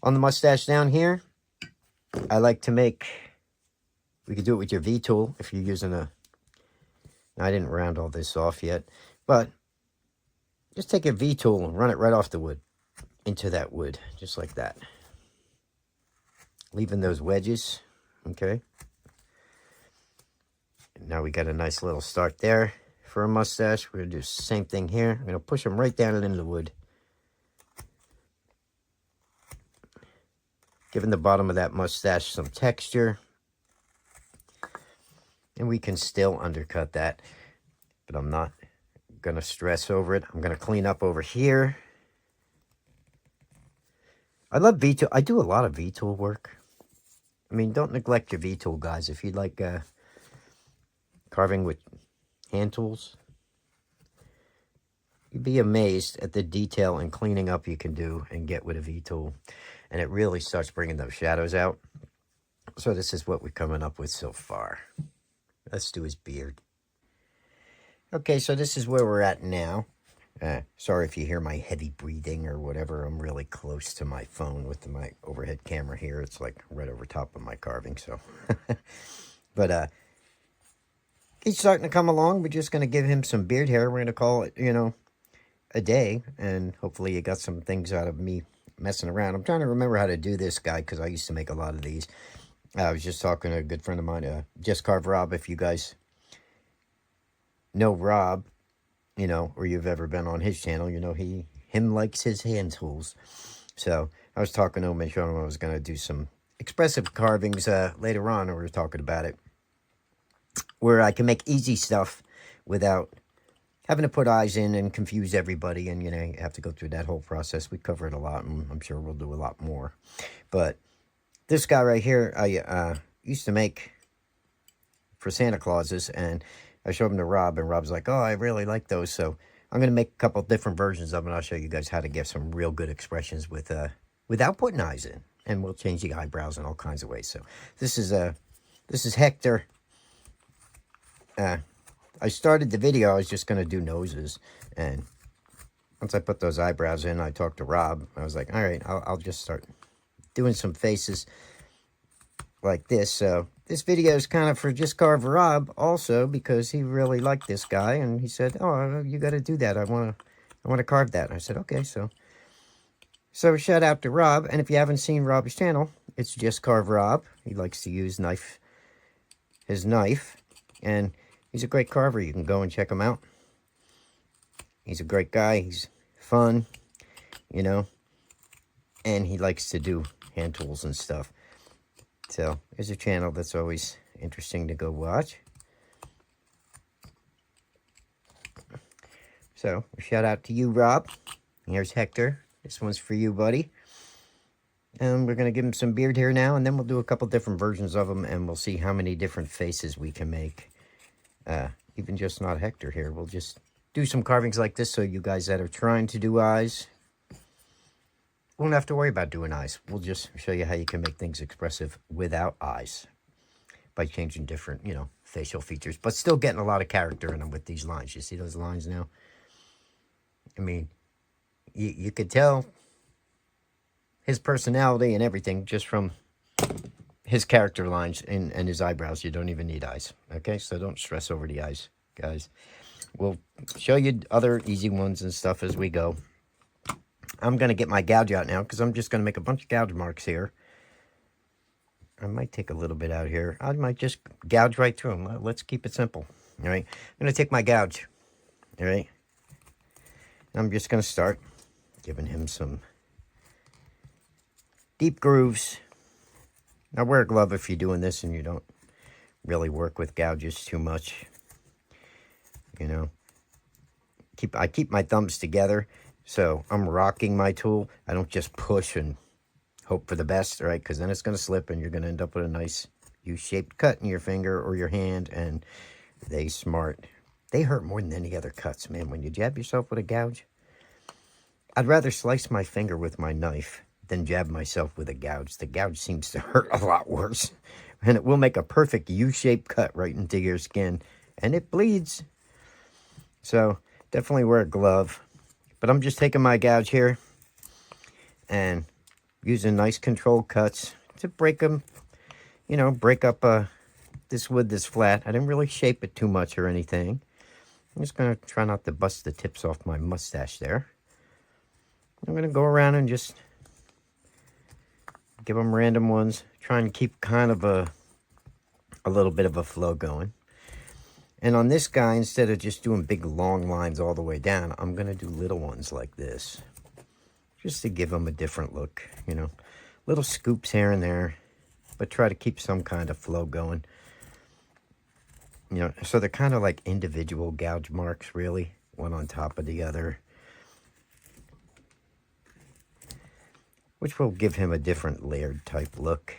On the mustache down here, I like to make, we could do it with your V-tool if you're using a, I didn't round all this off yet, but just take a V-tool and run it right off the wood, into that wood, just like that. Leaving those wedges, okay? Now we got a nice little start there for a mustache. We're going to do the same thing here. I'm going to push them right down into the wood. Giving the bottom of that mustache some texture. And we can still undercut that. But I'm not going to stress over it. I'm going to clean up over here. I love V-tool. I do a lot of V-tool work. I mean, don't neglect your V-tool, guys. If you like carving with hand tools, you'd be amazed at the detail and cleaning up you can do and get with a V-tool. And it really starts bringing those shadows out. So this is what we're coming up with so far. Let's do his beard. Okay, so this is where we're at now. Sorry if you hear my heavy breathing or whatever. I'm really close to my phone with my overhead camera here. It's like right over top of my carving, so. But he's starting to come along. We're just going to give him some beard hair. We're going to call it, you know, a day. And hopefully you got some things out of me messing around. I'm trying to remember how to do this guy because I used to make a lot of these. I was just talking to a good friend of mine, Just Carve Rob. If you guys know Rob, you know, or you've ever been on his channel, you know, him likes his hand tools. So I was talking to him and showing him I was going to do some expressive carvings later on. And we were talking about it, where I can make easy stuff without having to put eyes in and confuse everybody. And, you know, you have to go through that whole process. We cover it a lot, and I'm sure we'll do a lot more. But this guy right here, I used to make for Santa Clauses, and I showed him to Rob, and Rob's like, oh, I really like those. So I'm going to make a couple different versions of them, and I'll show you guys how to get some real good expressions with without putting eyes in. And we'll change the eyebrows in all kinds of ways. So this is Hekter. I started the video, I was just going to do noses. And once I put those eyebrows in, I talked to Rob. I was like, all right, I'll just start doing some faces like this. So this video is kind of for Just Carve Rob also, because he really liked this guy. And he said, oh, you got to do that. I want to carve that. And I said, okay. So shout out to Rob. And if you haven't seen Rob's channel, it's Just Carve Rob. He likes to use his knife. And he's a great carver. You can go and check him out. He's a great guy. He's fun, you know. And he likes to do hand tools and stuff. So there's a channel that's always interesting to go watch. So shout out to you, Rob. Here's Hekter. This one's for you, buddy. And we're going to give him some beard hair now, and then we'll do a couple different versions of him, and we'll see how many different faces we can make. Even just not Hekter here. We'll just do some carvings like this, so you guys that are trying to do eyes won't have to worry about doing eyes. We'll just show you how you can make things expressive without eyes by changing different, you know, facial features, but still getting a lot of character in them with these lines. You see those lines now? I mean, you could tell his personality and everything just from his character lines and his eyebrows. You don't even need eyes. Okay, so don't stress over the eyes, guys. We'll show you other easy ones and stuff as we go. I'm going to get my gouge out now because I'm just going to make a bunch of gouge marks here. I might take a little bit out here. I might just gouge right through them. Let's keep it simple. All right, I'm going to take my gouge. All right, I'm just going to start giving him some deep grooves. Now, wear a glove if you're doing this and you don't really work with gouges too much. You know, I keep my thumbs together, so I'm rocking my tool. I don't just push and hope for the best, right? Because then it's going to slip and you're going to end up with a nice U-shaped cut in your finger or your hand, and they hurt more than any other cuts, man. When you jab yourself with a gouge, I'd rather slice my finger with my knife than jab myself with a gouge. The gouge seems to hurt a lot worse, and it will make a perfect U-shaped cut right into your skin, and it bleeds. So definitely wear a glove. But I'm just taking my gouge here and using nice controlled cuts to break them, you know, break up this wood that's flat. I didn't really shape it too much or anything. I'm just going to try not to bust the tips off my mustache there. I'm going to go around and just give them random ones. Try and keep kind of a little bit of a flow going. And on this guy, instead of just doing big long lines all the way down, I'm going to do little ones like this. Just to give them a different look, you know. Little scoops here and there, but try to keep some kind of flow going. You know, so they're kind of like individual gouge marks, really, one on top of the other, which will give him a different layered type look.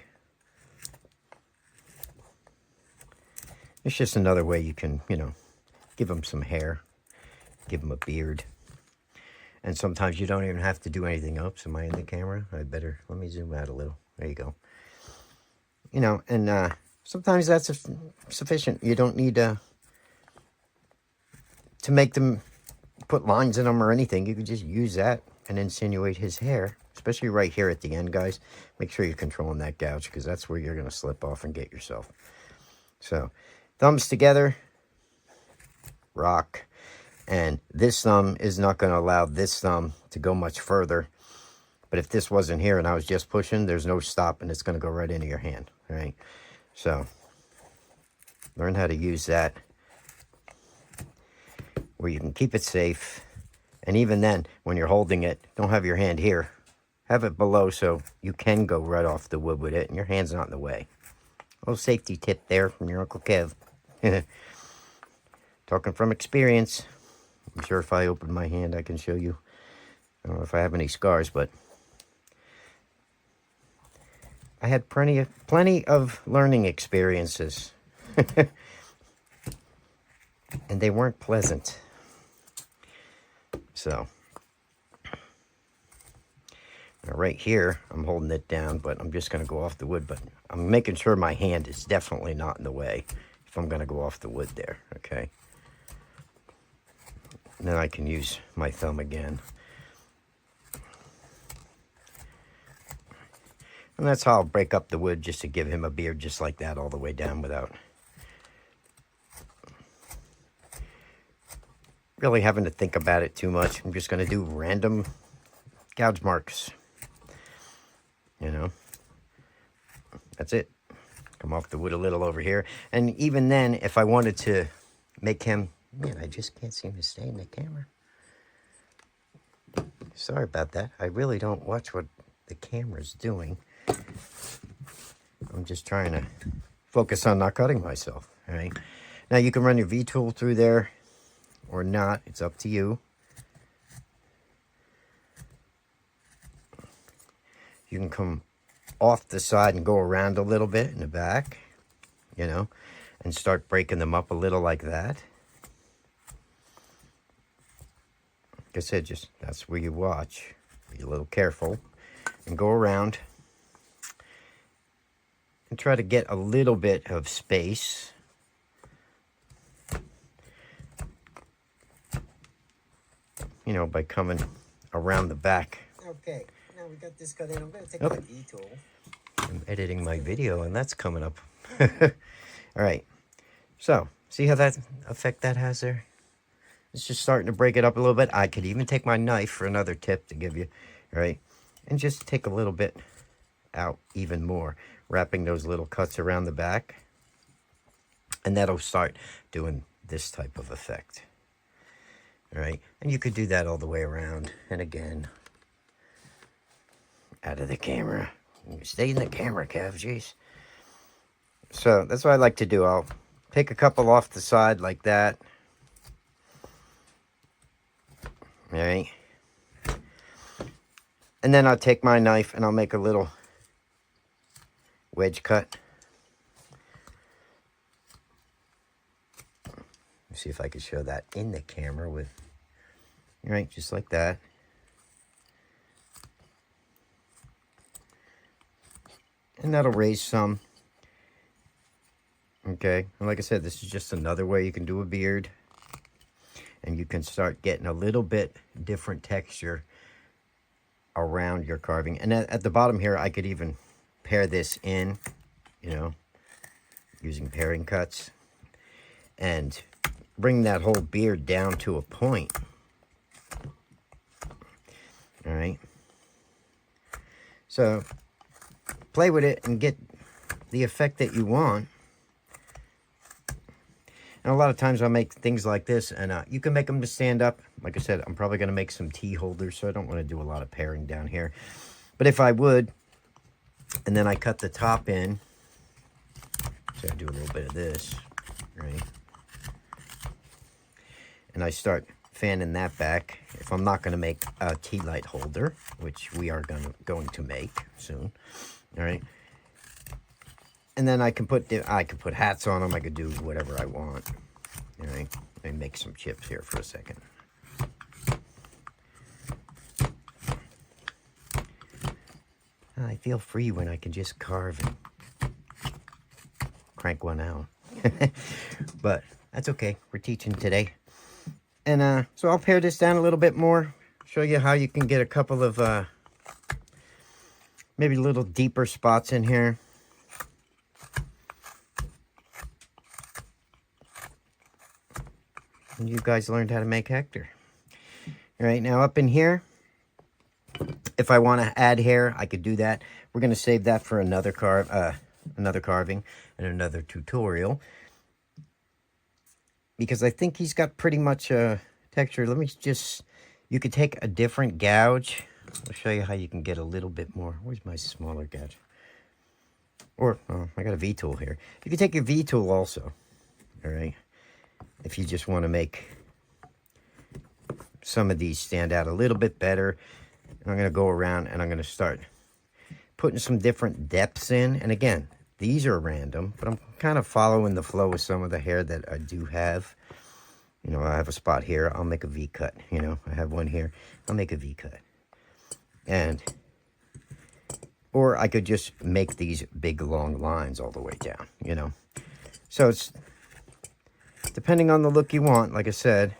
It's just another way you can, you know, give him some hair, give him a beard. And sometimes you don't even have to do anything else. Am I in the camera? I better, let me zoom out a little. There you go. You know, and sometimes that's sufficient. You don't need to make them, put lines in them or anything. You can just use that and insinuate his hair, especially right here at the end, guys. Make sure you're controlling that gouge because that's where you're going to slip off and get yourself. So, thumbs together, rock. And this thumb is not going to allow this thumb to go much further. But if this wasn't here and I was just pushing, there's no stop and it's going to go right into your hand. All right. So learn how to use that where you can keep it safe. And even then, when you're holding it, don't have your hand here. Have it below so you can go right off the wood with it and your hand's not in the way. A little safety tip there from your Uncle Kev. Talking from experience. I'm sure if I open my hand, I can show you. I don't know if I have any scars, but I had plenty of learning experiences. And they weren't pleasant. So, now right here, I'm holding it down, but I'm just going to go off the wood. But I'm making sure my hand is definitely not in the way if I'm going to go off the wood there, okay? And then I can use my thumb again. And that's how I'll break up the wood, just to give him a beard just like that all the way down without really having to think about it too much. I'm just going to do random gouge marks. You know, that's it. Come off the wood a little over here. And even then, if I wanted to make him... Man, I just can't seem to stay in the camera. Sorry about that. I really don't watch what the camera's doing. I'm just trying to focus on not cutting myself. All right. Now you can run your V-tool through there or not. It's up to you. You can come off the side and go around a little bit in the back, you know, and start breaking them up a little like that. Like I said, just that's where you watch. Be a little careful and go around and try to get a little bit of space. You know, by coming around the back. Okay, now we got this cut in. I'm going to take my V-tool. I'm editing my video and that's coming up. All right, so see how that effect that has there? It's just starting to break it up a little bit. I could even take my knife for another tip to give you, right? And just take a little bit out even more, wrapping those little cuts around the back. And that'll start doing this type of effect. All right, and you could do that all the way around. And again, out of the camera. You stay in the camera, Kev, jeez. So that's what I like to do. I'll take a couple off the side like that. All right. And then I'll take my knife and I'll make a little wedge cut. Let's see if I can show that in the camera with, right, just like that. And that'll raise some. Okay, and like I said, this is just another way you can do a beard. And you can start getting a little bit different texture around your carving. And at the bottom here, I could even pair this in, you know, using pairing cuts, and bring that whole beard down to a point. All right. So play with it and get the effect that you want. And a lot of times I'll make things like this, and you can make them to stand up. Like I said, I'm probably going to make some tea holders, so I don't want to do a lot of pairing down here. But if I would, and then I cut the top in, so I do a little bit of this, right? And I start fanning that back. If I'm not going to make a tea light holder, which we are going to make soon, all right? And then I can put hats on them. I could do whatever I want. All right. Let me make some chips here for a second. I feel free when I can just carve and crank one out. But that's okay. We're teaching today. And so I'll pare this down a little bit more. Show you how you can get a couple of maybe little deeper spots in here. You guys learned how to make Hekter. All right, now up in here, if I want to add hair, I could do that. We're going to save that for another carving and another tutorial, because I think he's got pretty much a texture. Let me just, you could take a different gouge. I'll show you how you can get a little bit more. Where's my smaller gouge? Or, oh, I got a V-tool here. You can take your V-tool also, all right? If you just want to make some of these stand out a little bit better. I'm going to go around and I'm going to start putting some different depths in. And again, these are random, but I'm kind of following the flow with some of the hair that I do have. You know, I have a spot here. I'll make a V-cut. You know, I have one here. I'll make a V-cut. Or I could just make these big, long lines all the way down, you know. So it's depending on the look you want, like I said,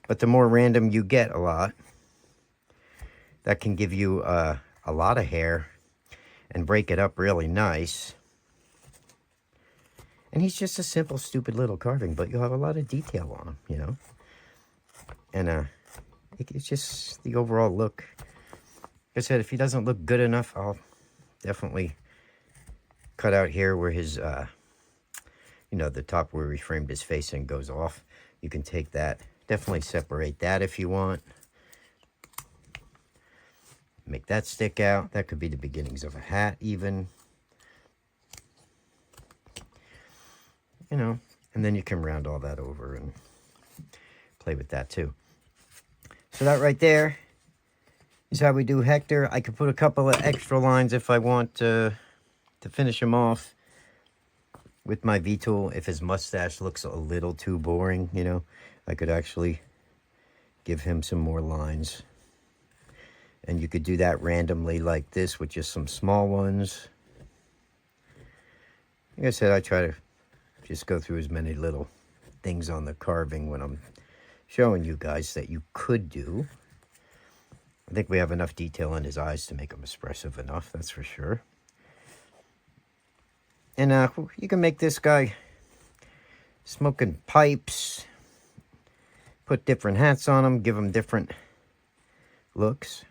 but the more random you get a lot, that can give you a lot of hair and break it up really nice. And he's just a simple, stupid little carving, but you'll have a lot of detail on him, you know. And it's just the overall look. Like I said, if he doesn't look good enough, I'll definitely cut out here where his you know, the top where we framed his face in goes off. You can take that, definitely separate that if you want. Make that stick out. That could be the beginnings of a hat even. You know, and then you can round all that over and play with that too. So that right there is how we do Hekter. I could put a couple of extra lines if I want to finish him off with my V-tool. If his mustache looks a little too boring, you know, I could actually give him some more lines. And you could do that randomly like this with just some small ones. Like I said, I try to just go through as many little things on the carving when I'm showing you guys that you could do. I think we have enough detail in his eyes to make him expressive enough, that's for sure. And you can make this guy smoking pipes, put different hats on him, give him different looks.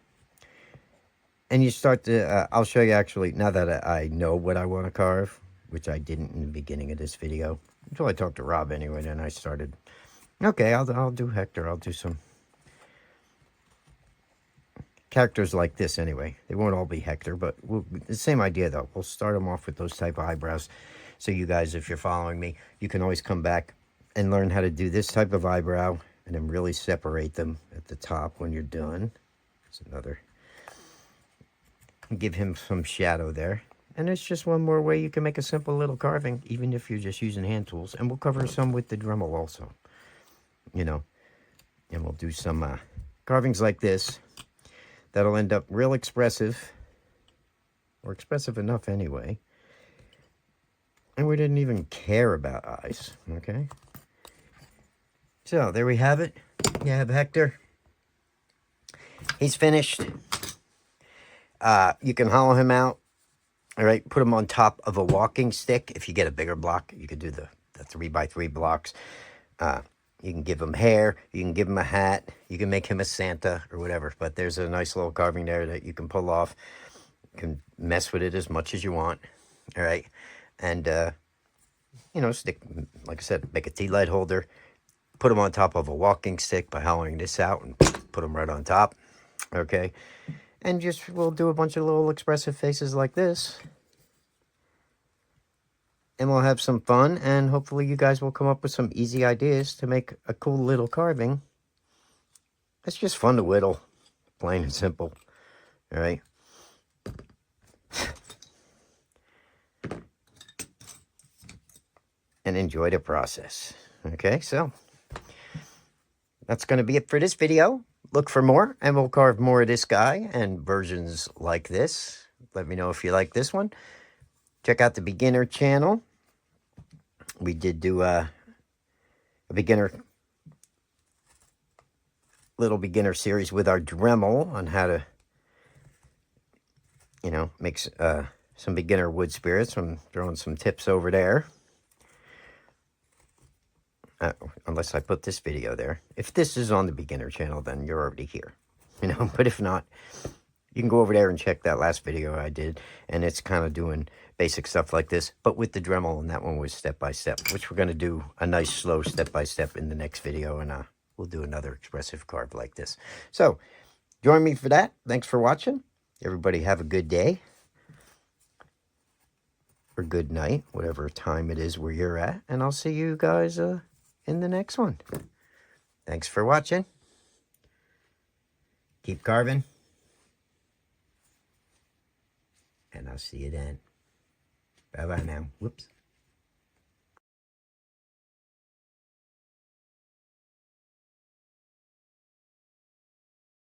And you start to, I'll show you actually, now that I know what I want to carve, which I didn't in the beginning of this video, until I talked to Rob anyway, then I started, okay, I'll do Hekter, I'll do some characters like this anyway. They won't all be Hekter, but the same idea though. We'll start them off with those type of eyebrows. So you guys, if you're following me, you can always come back and learn how to do this type of eyebrow and then really separate them at the top when you're done. There's another. Give him some shadow there. And it's just one more way you can make a simple little carving, even if you're just using hand tools. And we'll cover some with the Dremel also, you know. And we'll do some carvings like this. That'll end up real expressive, or expressive enough anyway. And we didn't even care about eyes, okay? So, there we have it. You have Hekter. He's finished. You can hollow him out. All right, put him on top of a walking stick. If you get a bigger block, you could do the 3x3 blocks. You can give him hair. You can give him a hat. You can make him a Santa or whatever. But there's a nice little carving there that you can pull off. You can mess with it as much as you want. All right, and you know, stick, like I said, make a tea light holder. Put him on top of a walking stick by hollowing this out and put him right on top. Okay, and just we'll do a bunch of little expressive faces like this. And we'll have some fun, and hopefully you guys will come up with some easy ideas to make a cool little carving. It's just fun to whittle, plain and simple. All right. And enjoy the process. Okay, so that's going to be it for this video. Look for more, and we'll carve more of this guy and versions like this. Let me know if you like this one. Check out the beginner channel. We did do a little beginner series with our Dremel on how to, you know, make some beginner wood spirits. I'm throwing some tips over there. Unless I put this video there. If this is on the beginner channel, then you're already here, you know. But if not, you can go over there and check that last video I did, and it's kind of doing basic stuff like this, but with the Dremel, and that one was step-by-step, which we're going to do a nice, slow step-by-step in the next video, and we'll do another expressive carve like this. So, join me for that. Thanks for watching. Everybody have a good day, or good night, whatever time it is where you're at, and I'll see you guys in the next one. Thanks for watching. Keep carving. And I'll see you then. Bye-bye now. Whoops.